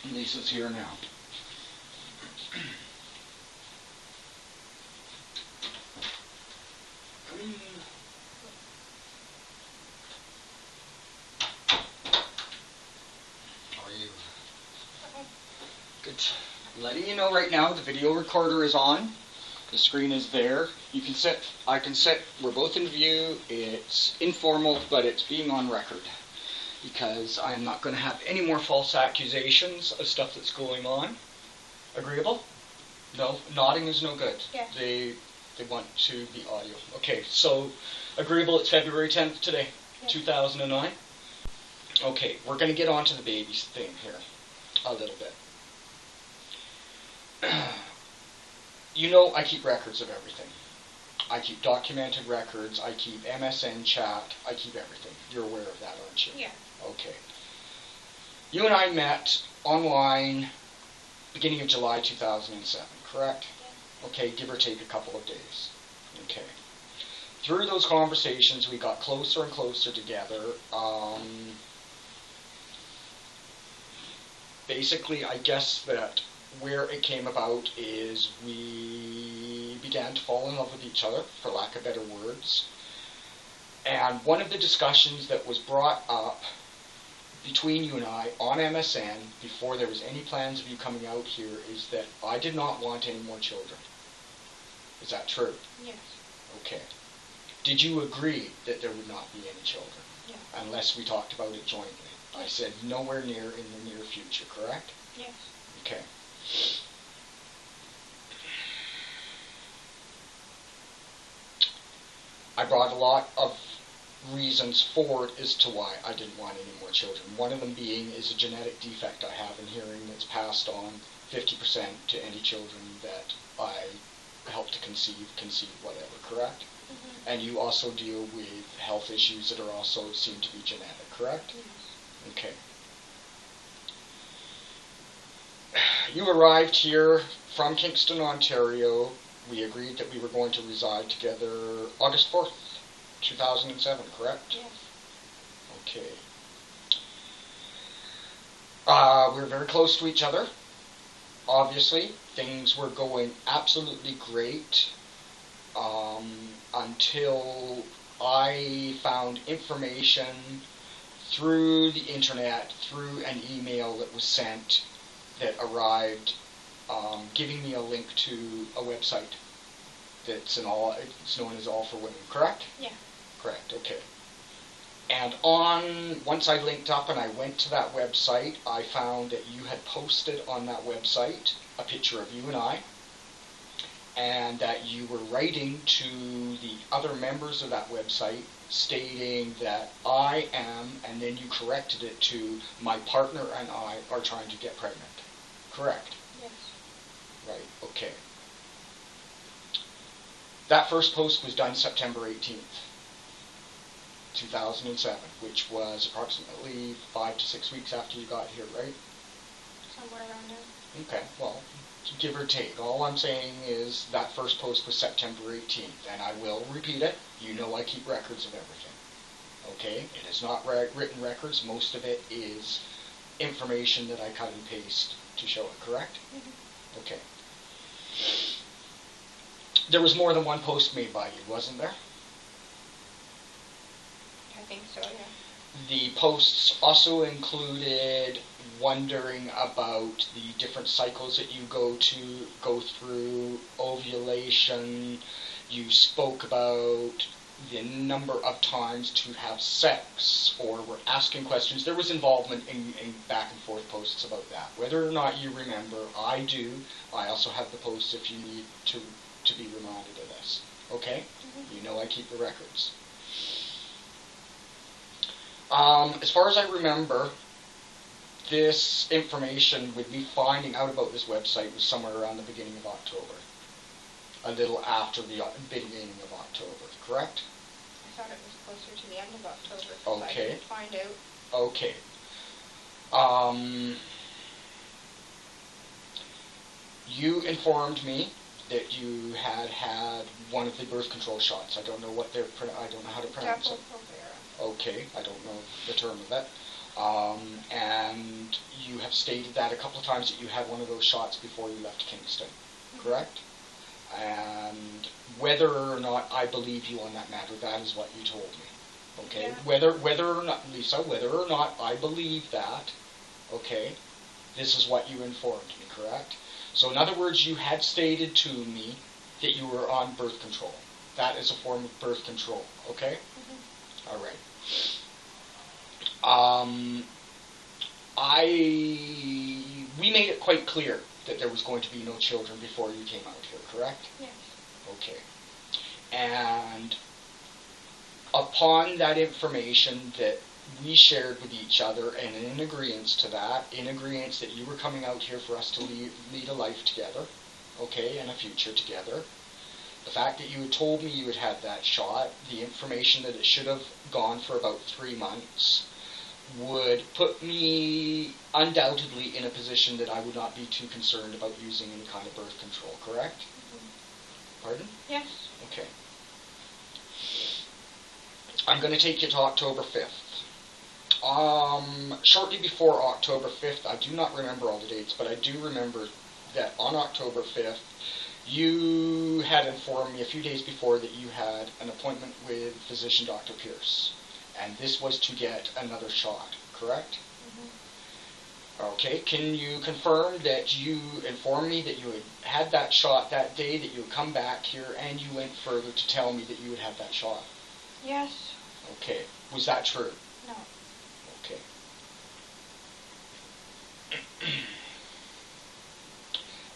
Lisa's here now. How are you? Good. I'm letting you know right now the video recorder is on. The screen is there. You can sit, I can sit, we're both in view. It's informal, but it's being on record. Because I'm not going to have any more false accusations of stuff that's going on. Agreeable? No? Nodding is no good. Yeah. They want to be audio. Okay, so agreeable, it's February 10th today, Yeah. 2009. Okay, we're going to get on to the baby thing here a little bit. You know I keep records of everything. I keep documented records, I keep MSN chat, I keep everything. You're aware of that, aren't you? Yeah. Okay. You and I met online beginning of July 2007, correct? Yeah. Okay, give or take a couple of days. Okay. Through those conversations, we got closer and closer together. Basically, I guess that where it came about is we began to fall in love with each other, for lack of better words. And one of the discussions that was brought up between you and I on MSN, before there was any plans of you coming out here, is that I did not want any more children. Is that true? Yes. Okay. Did you agree that there would not be any children? Yeah. Unless we talked about it jointly. I said nowhere near in the near future, correct? Yes. Okay. I brought a lot of reasons forward as to why I didn't want any more children. One of them being is a genetic defect I have in hearing that's passed on 50% to any children that I help to conceive, whatever, correct? Mm-hmm. And you also deal with health issues that are also seem to be genetic, correct? Yes. Okay. You arrived here from Kingston, Ontario. We agreed that we were going to reside together August 4th, 2007, correct? Yes. Okay. We were very close to each other. Obviously, things were going absolutely great until I found information through the internet, through an email that was sent that arrived, giving me a link to a website that's it's known as All for Women, correct? Yeah. Correct, okay. And once I linked up and I went to that website, I found that you had posted on that website a picture of you and I, and that you were writing to the other members of that website stating that I am, and then you corrected it to my partner and I are trying to get pregnant. Correct? Yes. Right, okay. That first post was done September 18th, 2007, which was approximately 5 to 6 weeks after you got here, right? Somewhere around there. Okay, well, give or take. All I'm saying is that first post was September 18th, and I will repeat it. You know I keep records of everything. Okay? It is not written records. Most of it is information that I cut and paste to show it, correct? Mm-hmm. Okay. There was more than one post made by you, wasn't there? I think so, yeah. The posts also included wondering about the different cycles that you go through, ovulation. You spoke about the number of times to have sex, or were asking questions. There was involvement in back and forth posts about that. Whether or not you remember, I do. I also have the posts if you need to be reminded of this. Okay? Mm-hmm. You know I keep the records. As far as I remember, this information with me finding out about this website was somewhere around the beginning of October. A little after the beginning of October, correct? I thought it was closer to the end of October. So Okay. I didn't find out. Okay. You informed me that you had one of the birth control shots. I don't know what I don't know how to pronounce it. Depo-provera. Okay, I don't know the term of it. And you have stated that a couple of times that you had one of those shots before you left Kingston, correct? And whether or not I believe you on that matter, that is what you told me. Okay? Yeah. Whether or not, Lisa, whether or not I believe that, okay, this is what you informed me, correct? So in other words, you had stated to me that you were on birth control. That is a form of birth control, okay? Mm-hmm. All right. We made it quite clear that there was going to be no children before you came out here, correct? Yes. Okay. And upon that information that we shared with each other, and in agreement to that, in agreement that you were coming out here for us to lead a life together, okay, and a future together, the fact that you had told me you had had that shot, the information that it should have gone for about 3 months, would put me undoubtedly in a position that I would not be too concerned about using any kind of birth control, correct? Mm-hmm. Pardon? Yes. Okay. I'm going to take you to October 5th. Shortly before October 5th, I do not remember all the dates, but I do remember that on October 5th, you had informed me a few days before that you had an appointment with physician Dr. Pierce, and this was to get another shot, correct? Mm-hmm. Okay, can you confirm that you informed me that you had that shot that day, that you would come back here, and you went further to tell me that you would have that shot? Yes. Okay, was that true? No. Okay.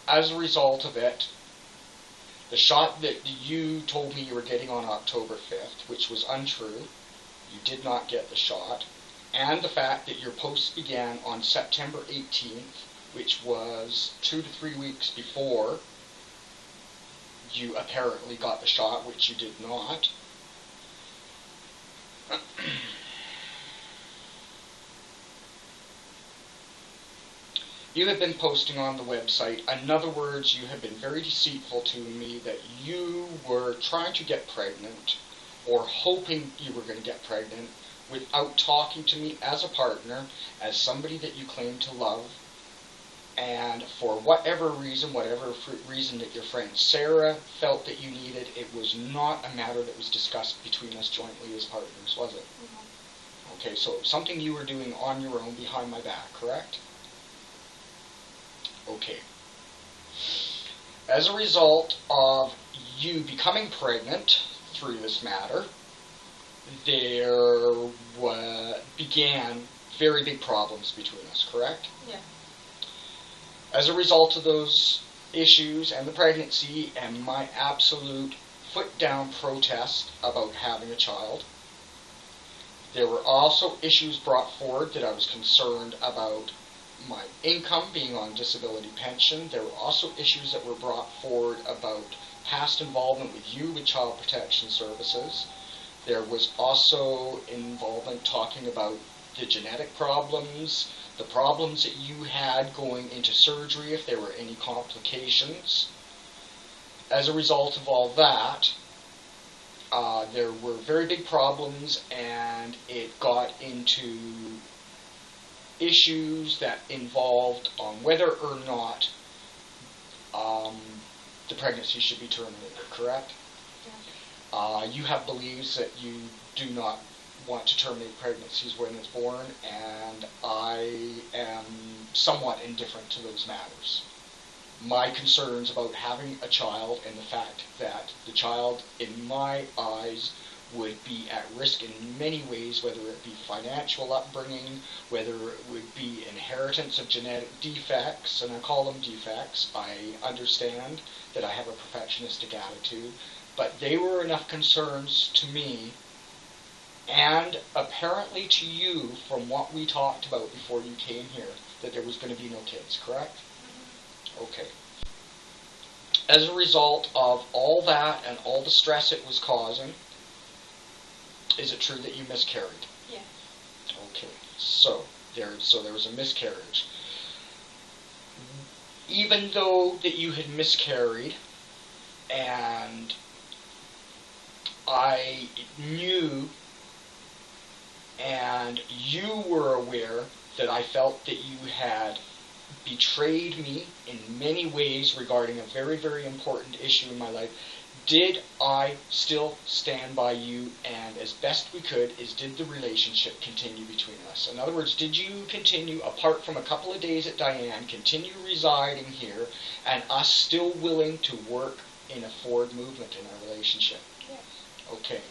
As a result of it, the shot that you told me you were getting on October 5th, which was untrue, you did not get the shot, and the fact that your post began on September 18th, which was 2 to 3 weeks before you apparently got the shot, which you did not. You have been posting on the website. In other words, you have been very deceitful to me that you were trying to get pregnant or hoping you were going to get pregnant without talking to me as a partner, as somebody that you claim to love. And for whatever reason that your friend Sarah felt that you needed, it was not a matter that was discussed between us jointly as partners, was it? Mm-hmm. Okay, so it was something you were doing on your own behind my back, correct? Okay. As a result of you becoming pregnant through this matter, there began very big problems between us, correct? Yeah. As a result of those issues and the pregnancy and my absolute foot-down protest about having a child, there were also issues brought forward that I was concerned about my income being on disability pension. There were also issues that were brought forward about past involvement with you with Child Protection Services. There was also involvement talking about the genetic problems, the problems that you had going into surgery if there were any complications. As a result of all that, there were very big problems, and it got into issues that involved on whether or not the pregnancy should be terminated, correct? Yeah. You have beliefs that you do not want to terminate pregnancies when it's born, and I am somewhat indifferent to those matters. My concerns about having a child and the fact that the child, in my eyes, would be at risk in many ways, whether it be financial upbringing, whether it would be inheritance of genetic defects, and I call them defects. I understand that I have a perfectionistic attitude, but they were enough concerns to me, and apparently to you, from what we talked about before you came here, that there was going to be no kids, correct? Okay. As a result of all that and all the stress it was causing, is it true that you miscarried? Yes. Okay. So there was a miscarriage. Even though that you had miscarried, and I knew and you were aware that I felt that you had betrayed me in many ways regarding a very, very important issue in my life, did I still stand by you, and as best we could, did the relationship continue between us? In other words, did you continue, apart from a couple of days at Diane, continue residing here, and us still willing to work in a forward movement in our relationship? Yes. Okay.